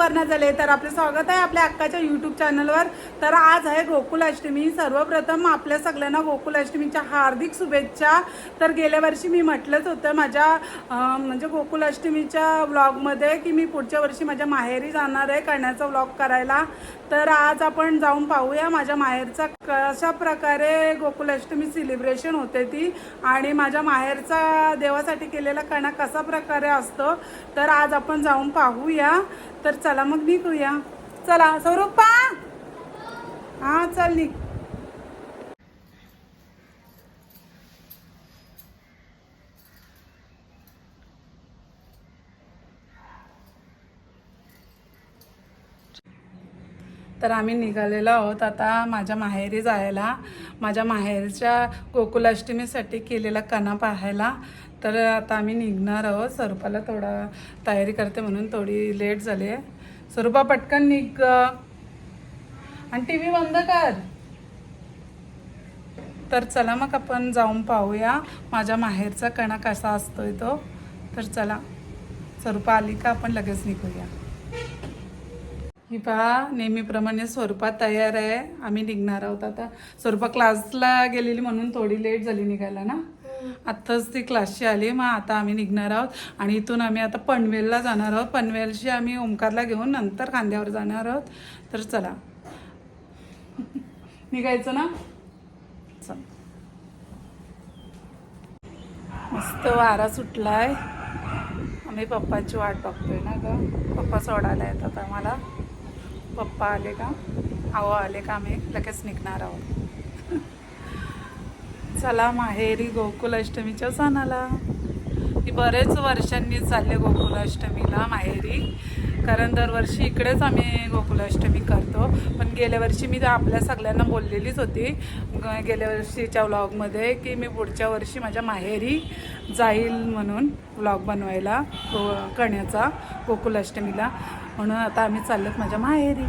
सुवर्ण झाले. तर आपले स्वागत आहे आपल्या अक्काच्या यूट्यूब चॅनलवर. तर आज आहे गोकुलाष्टमी. सर्वप्रथम आपल्या सगळ्यांना गोकुलाष्टमीच्या हार्दिक शुभेच्छा. तर गेल्या वर्षी मी म्हटलंच होतं माझ्या म्हणजे गोकुलाष्टमीच्या व्लॉगमध्ये की मी पुढच्या वर्षी माझ्या माहेरी जाणार आहे कण्याचा व्लॉग करायला. तर आज आपण जाऊन पाहूया माझ्या माहेरचा कशा प्रकारे गोकुलाष्टमी सेलिब्रेशन होते ती, आणि माझ्या माहेरचा देवासाठी केलेला कणा कसा प्रकारे असतो. तर आज आपण जाऊन पाहूया. तर चला मग निघूया. चला स्वरूपा, हां चल निघ. तर आम्ही निघालेलो आहोत आता माझ्या माहेरी जायला, माझ्या माहेरच्या गोकुलाष्टमीसाठी केलेला कणा पाहायला. तर आता आम्ही निघणार आहोत. स्वरूपाला थोडा तयारी करते म्हणून थोडी लेट झाली आहे. स्वरूपा पटकन निघ आणि टी व्ही बंद कर. तर चला मग आपण जाऊन पाहूया माझ्या माहेरचा कणा कसा असतोय तो. तर चला, स्वरूपा आली का आपण लगेच निघूया. ही पहा, नेहमीप्रमाणे स्वरूपा तयार आहे. आम्ही निघणार आहोत आता. स्वरूपा क्लासला गेलेली म्हणून थोडी लेट झाली निघायला ना. आत्ताच ती क्लासची आली. मग आता आम्ही निघणार आहोत आणि इथून आम्ही आता पनवेलला जाणार आहोत. पनवेलशी आम्ही ओमकारला घेऊन नंतर खांद्यावर जाणार आहोत. तर चला निघायचं ना. चल, मस्त वारा सुटलाय. आम्ही पप्पाची वाट बघतोय ना ग. पप्पा सोडायला येतात आम्हाला. पप्पा आले का, अहो आले का, आम्ही लगेच निघणार आहोत. चला माहेरी गोकुलाष्टमीच्या सणाला. मी बरेच वर्षांनी चालले गोकुलाष्टमीला माहेरी, कारण दरवर्षी इकडेच आम्ही गोकुलाष्टमी करतो. पण गेल्या वर्षी मी आपल्या सगळ्यांना बोललेलीच होती गेल्या वर्षीच्या व्लॉगमध्ये की मी पुढच्या वर्षी माझ्या माहेरी जाईल म्हणून व्लॉग बनवायला कण्याचा गोकुलाष्टमीला. म्हणून आता आम्ही चाललोत माझ्या माहेरी.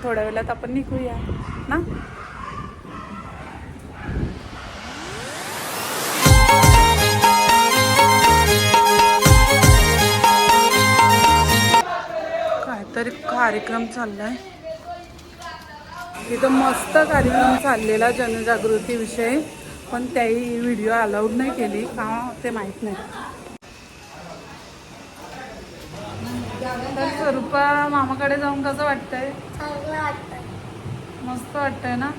थोड्या वेळात आपण निघूया ना. काहीतरी कार्यक्रम चाललाय इथं, मस्त कार्यक्रम चाललेला जनजागृतीविषयी, पण त्याही व्हिडिओ अलाउड नाही केली का ते माहीत नाही. तर स्वरूपा मामाकडे जाऊन कसं वाटतंय? चांगलं वाटतंय, मस्त वाटतंय ना.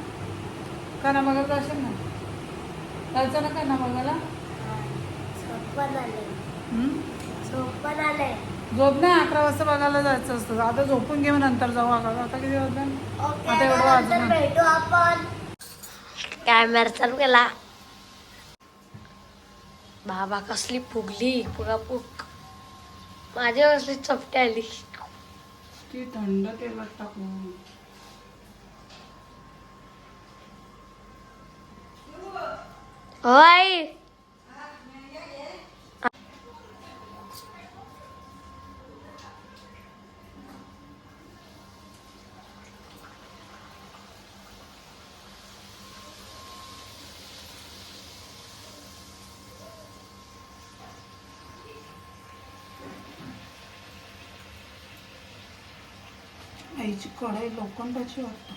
कणा बघायला जाशील ना? जायचं ना कणा बघायला? झोप नाही, 11 वाजता बघायला जायचं असतं. आता झोपून घेऊन नंतर जाऊ. आता किती वाजता? आता एवढं वाजून भेटू आपण. कॅमेरा चालू केला. बाबा कसली फुगली फुगाफुग. माझ्या कसली चपटी आली. ती थंड तेलात टाकून. होय आईची कढाई लोखंडाची वाटतं.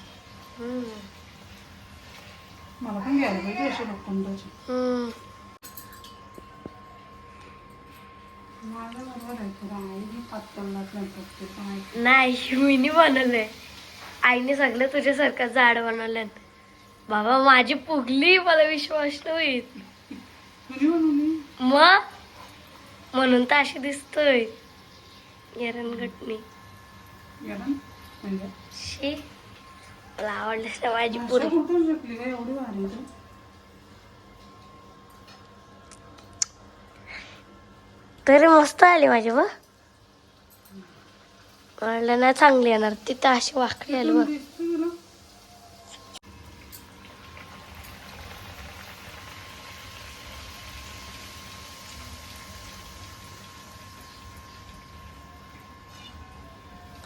मला पण घ्यायला पाहिजे अशी लोखंडाची. माझं बरोबर आहे, तुला आईने पातळ नाही, मी नाही बनवलंय. आईने सगळं तुझ्यासारखं जाड बनवलं. बाबा माझी फुगली, मला विश्वास नाही मग, म्हणून तर अशी दिसतोय एरणगटणी. शी, मला आवडलीस ना माझी पुरी. एवढी भारी तरी मस्त आली माझी. बघ म्हणलं ना चांगली येणार, तिथं अशी वाकडी आली बघ.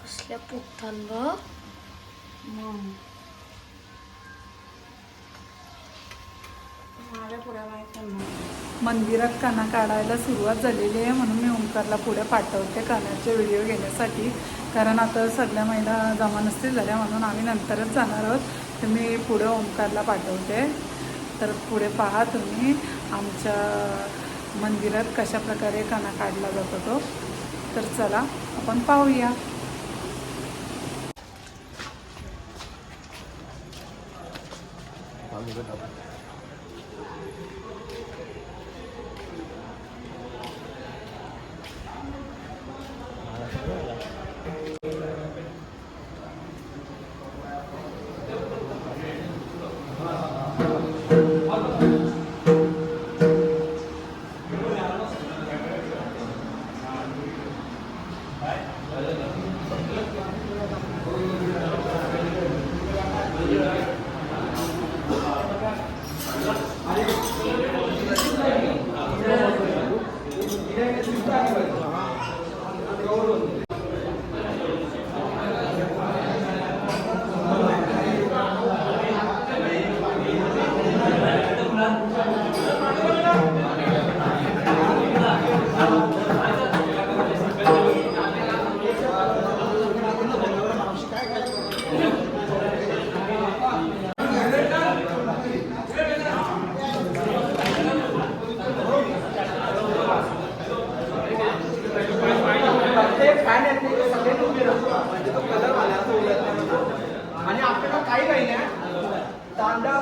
कसल्या फुगतान बघ. माझ्या पुऱ्या माहिती मंदिरात कणा काढायला सुरुवात झालेली आहे, म्हणून मी ओंकारला पुढे पाठवते कणाचे व्हिडिओ घेण्यासाठी. कारण आता सगळ्या महिला जमा नसतील झाल्या, म्हणून आम्ही नंतरच जाणार आहोत. तर मी पुढे ओंकारला पाठवते. तर पुढे पहा तुम्ही आमच्या मंदिरात कशा प्रकारे कणा काढला जातो तो. तर चला आपण पाहूया. आणि आपल्याला काही नाही ना तांडा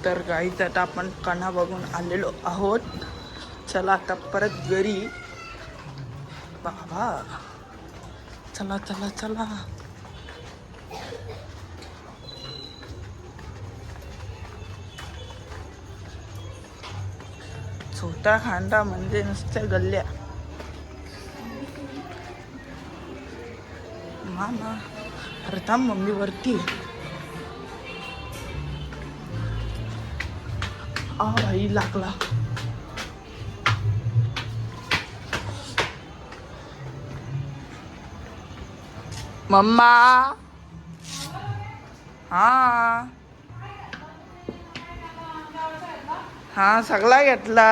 तर गाईच आता आपण कणा बघून आलेलो आहोत. चला आता परत घरी. बाबा चला चला चला. छोटा खांडा म्हणजे नुसत्या गल्ल्या. मामा अरे थांब मम्मी वरती. भाई लागला. मम्मा हा हा सगळा घेतला.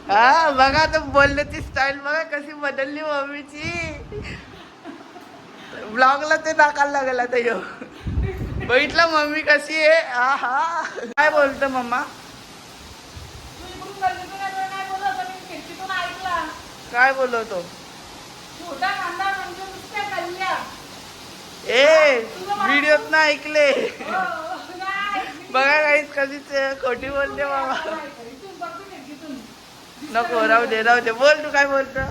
हा बघा तर बोलण्याची स्टाईल बघा कशी बदलली मम्मीची. ब्लॉगला ते टाकायला लागला आता यो. बघितलं मम्मी कशी आहे. हा हा काय बोलतो मम्मा. काय बोलवतो. ए व्हिडिओत ना ऐकले. बघा काहीच कधीच खोटी बोलते बाबा. नको राहू दे राहू दे. बोल तू काय बोलतो.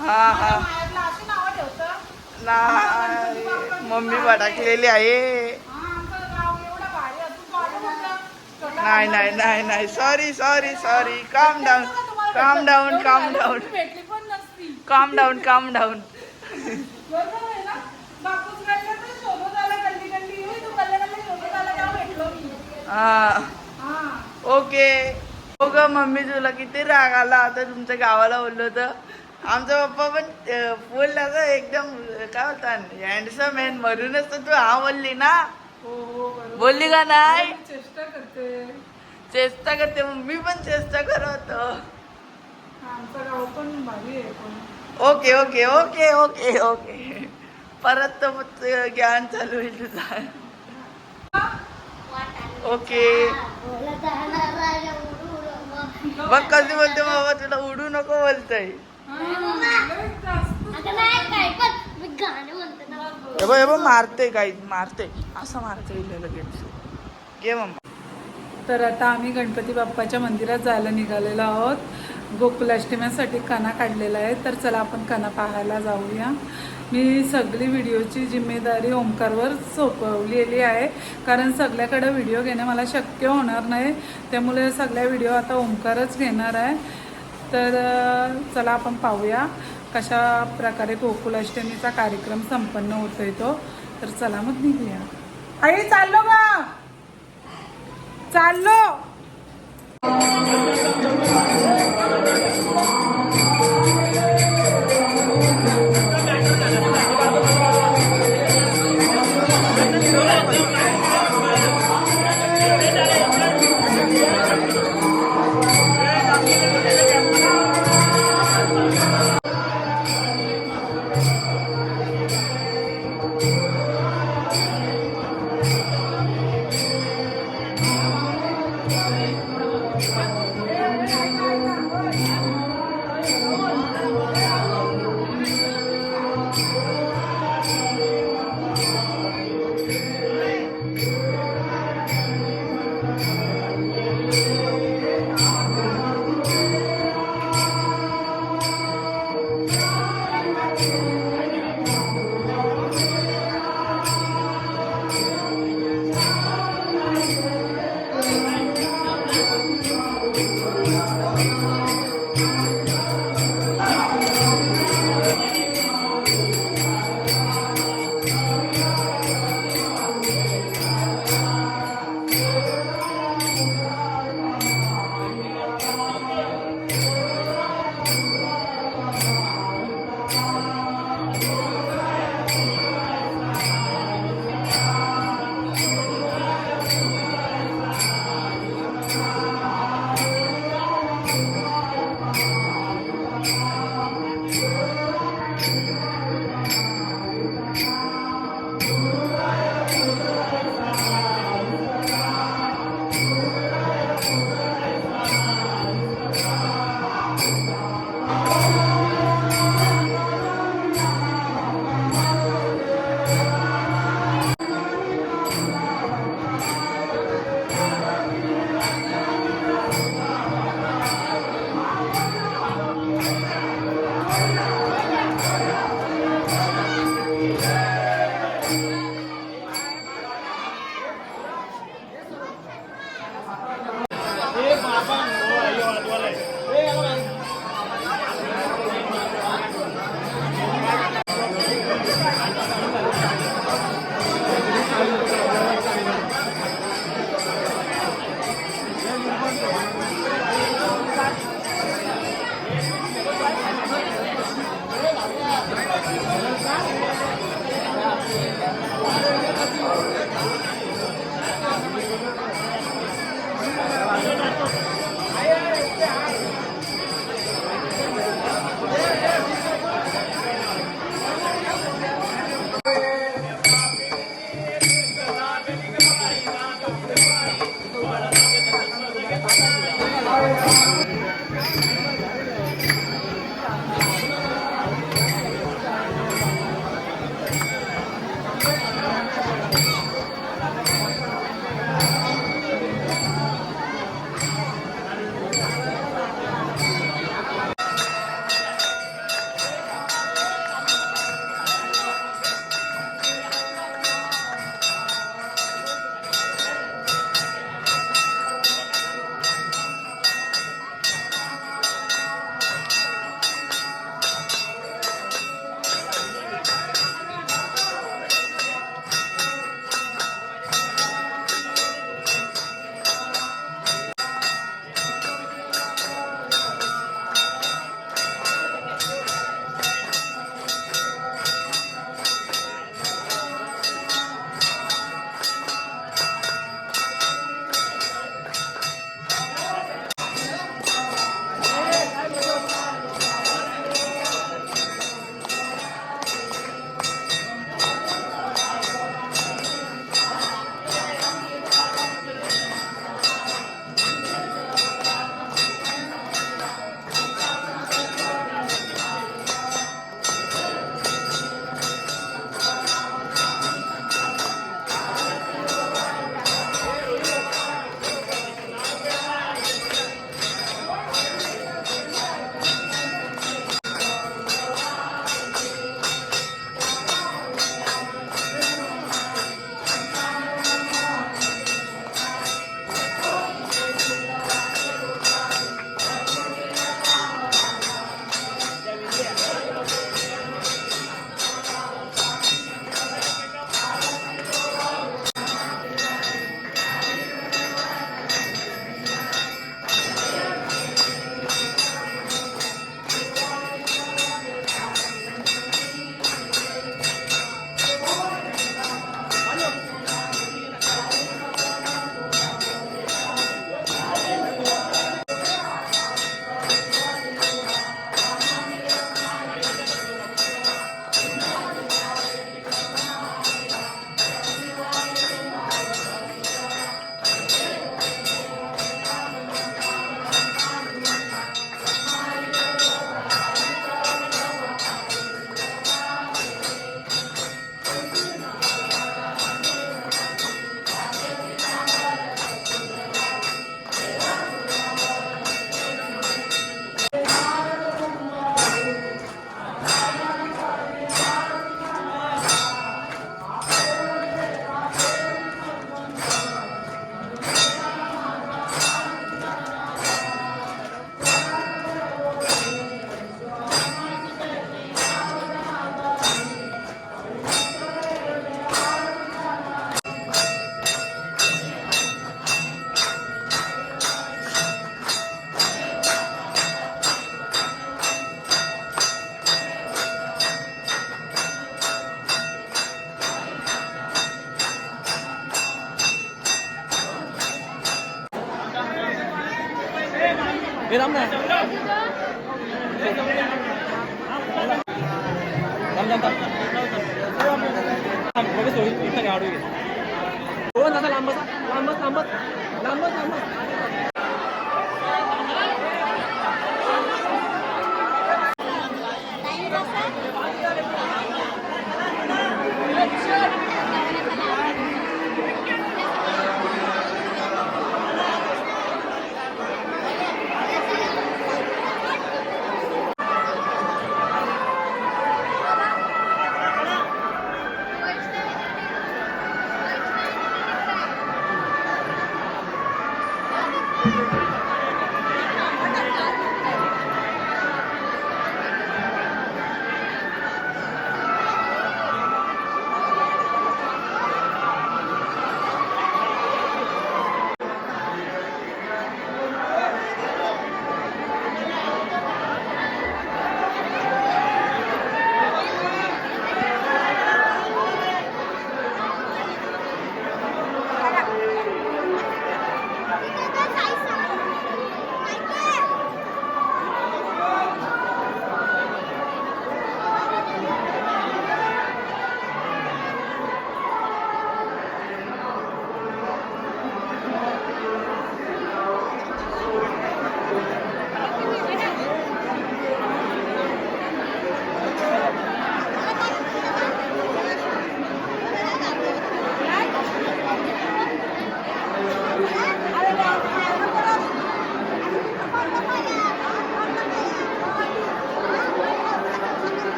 हा हा नाही मम्मी भडकलेली आहे. नाही नाही नाही नाही सॉरी सॉरी सॉरी काम डाऊन काम डाऊन काम डाऊन काम डाऊन काम डाऊन. हा ओके. हो ग मम्मी तुला किती राग आला आता तुमच्या गावाला बोललो तर. आमचा पप्पा पण फुल असं एकदम काय होतात हँडसम आहे म्हणूनच तर तू हा बोलली ना. बोलली का नाही. चेष्टा करते चेष्टा करते मी पण चेष्टा करत. आमचं गाव पण भारी आहे पण. Okay okay okay okay okay परत तर ज्ञान चालू होईल तुझा. ओके बघ कशी बोलते बाबा तुला उडू नको बोलतय. हे बघ मारते काही मारते असं मारते लगेच. घे मम्मा. तर आता आम्ही गणपती बाप्पाच्या मंदिरात जायला निघालेलो आहोत. गोकुलाष्टमीसाठी कणा काढलेला आहे तर चला आपण कणा पाहायला जाऊया. मी सगळी व्हिडिओची जिम्मेदारी ओमकारवर सोपवलेली आहे कारण सगळ्याकडे व्हिडिओ घेणं मला शक्य होणार नाही. त्यामुळे सगळ्या व्हिडिओ आता ओमकारच घेणार आहे. तर चला आपण पाहूया कशा प्रकारे गोकुलाष्टमीचा कार्यक्रम संपन्न होतोय तो. तर चला मग निघूया. आई चाललो का चाललो.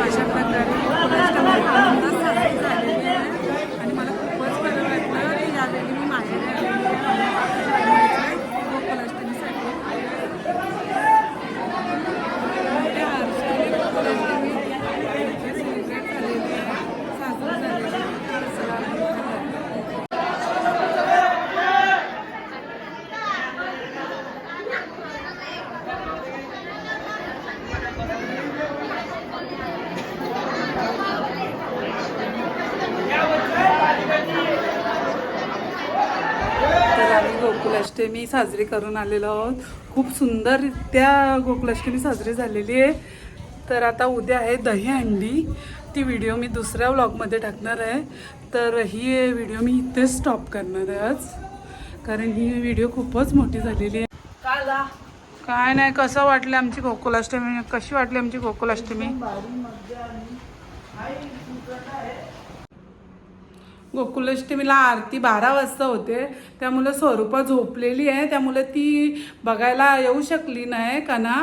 अशा प्रकारे गोकुळाष्टमी आनंदात साजरी झालेली आहे आणि मला खूपच बरं वाटलं की यावेळी मी माहेरी आलेली आहे गोकुळाष्टमीसाठी. मोठ्या हर्षाने गोकुळाष्टमी सेलिब्रेट झालेली आहे, साजरी झालेली आहे. चला तर आम्ही गोकुळाष्टमी साजरी करून आलेलो आहोत. खूप सुंदररित्या गोकुळाष्टमी साजरी झालेली आहे. तर आता उद्या आहे दहीहंडी. ती व्हिडिओ मी दुसऱ्या व्लॉगमध्ये टाकणार आहे. तर ही व्हिडिओ मी इथेच स्टॉप करणार आहे आज, कारण ही व्हिडिओ खूपच मोठी झालेली आहे. काय नाही, कसं वाटलं आमची गोकुळाष्टमी, कशी वाटली आमची गोकुळाष्टमी? गोकुळाष्टमीला आरती 12 वाजता होते, त्यामुळे स्वरूपा झोपलेली आहे, त्यामुळे ती बघायला येऊ शकली नाही कना.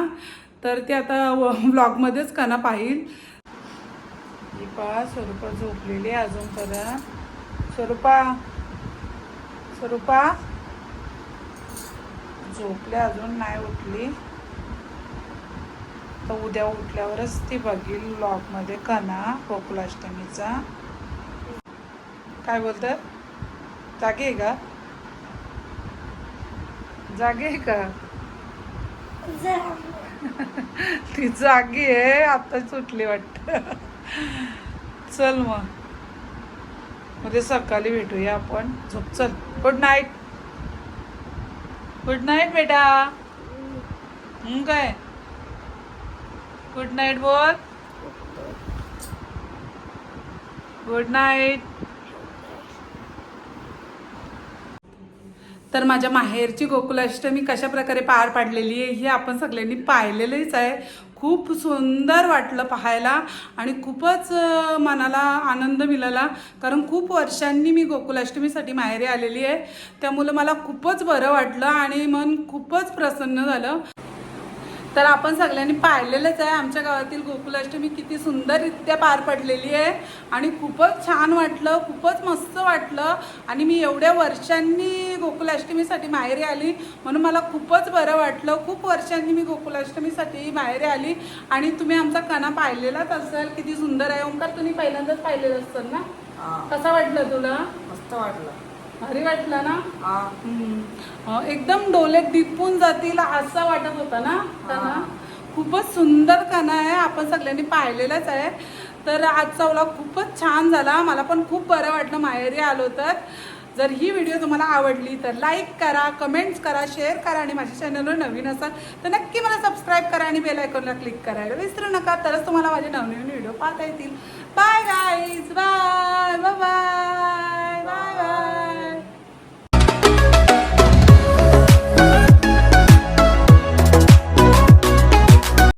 तर ती आता व्लॉगमध्येच कना पाहिल. ही पहा स्वरूपा झोपलेली आहे अजूनपर्यंत. स्वरूपा झोपले, अजून नाही उठली. तर उद्या उठल्यावरच ती बघील व्लॉगमध्ये कना गोकुळाष्टमीचा. काय बोलतात? जागे आहे का? जागे आहे का? ती जागी आहे, आताच उठली वाटतं. चल मग उद्या सकाळी भेटूया आपण. झोप, चल. Good night. गुड नाईट बेटा. काय गुड नाईट बोल. Good night. तर माझ्या माहेरची गोकुलाष्टमी कशा प्रकारे पार पाडलेली आहे हे आपण सगळ्यांनी पाहिलेलंच आहे. खूप सुंदर वाटलं पाहायला आणि खूपच मनाला आनंद मिळाला, कारण खूप वर्षांनी मी गोकुलाष्टमीसाठी माहेरी आलेली आहे. त्यामुळे मला खूपच बरं वाटलं आणि मन खूपच प्रसन्न झालं. तर आपण सगळ्यांनी पाहिलेलंच आहे आमच्या गावातील गोकुलाष्टमी किती सुंदररित्या पार पडलेली आहे आणि खूपच छान वाटलं, खूपच मस्त वाटलं. आणि मी एवढ्या वर्षांनी गोकुलाष्टमीसाठी माहेरी आली म्हणून मला खूपच बरं वाटलं. खूप वर्षांनी मी गोकुलाष्टमीसाठी माहेरी आली आणि तुम्ही आमचा कणा पाहिलेलाच असेल, किती सुंदर आहे. ओंकार तुम्ही पहिल्यांदाच पाहिलेलं असेल ना? कसा वाटलं तुला? मस्त वाटलं. भारी वाटलं ना? एकदम डोले दिपून जातील असा वाटत होता ना कणा. खूपच सुंदर कणा आहे, आपण सगळ्यांनी पाहिलेलाच आहे. तर आजचा व्लॉग खूपच छान झाला, मला पण खूप बरं वाटलं माहेरी आलो तर. जर ही व्हिडिओ तुम्हाला आवडली तर लाईक करा, कमेंट्स करा, शेअर करा आणि माझ्या चॅनलवर नवीन असाल तर नक्की मला सबस्क्राईब करा आणि बेल आयकॉनला क्लिक करायला विसरू नका, तरच तुम्हाला माझे नवनवीन व्हिडिओ पाहता येतील. Bye guys, bye bye.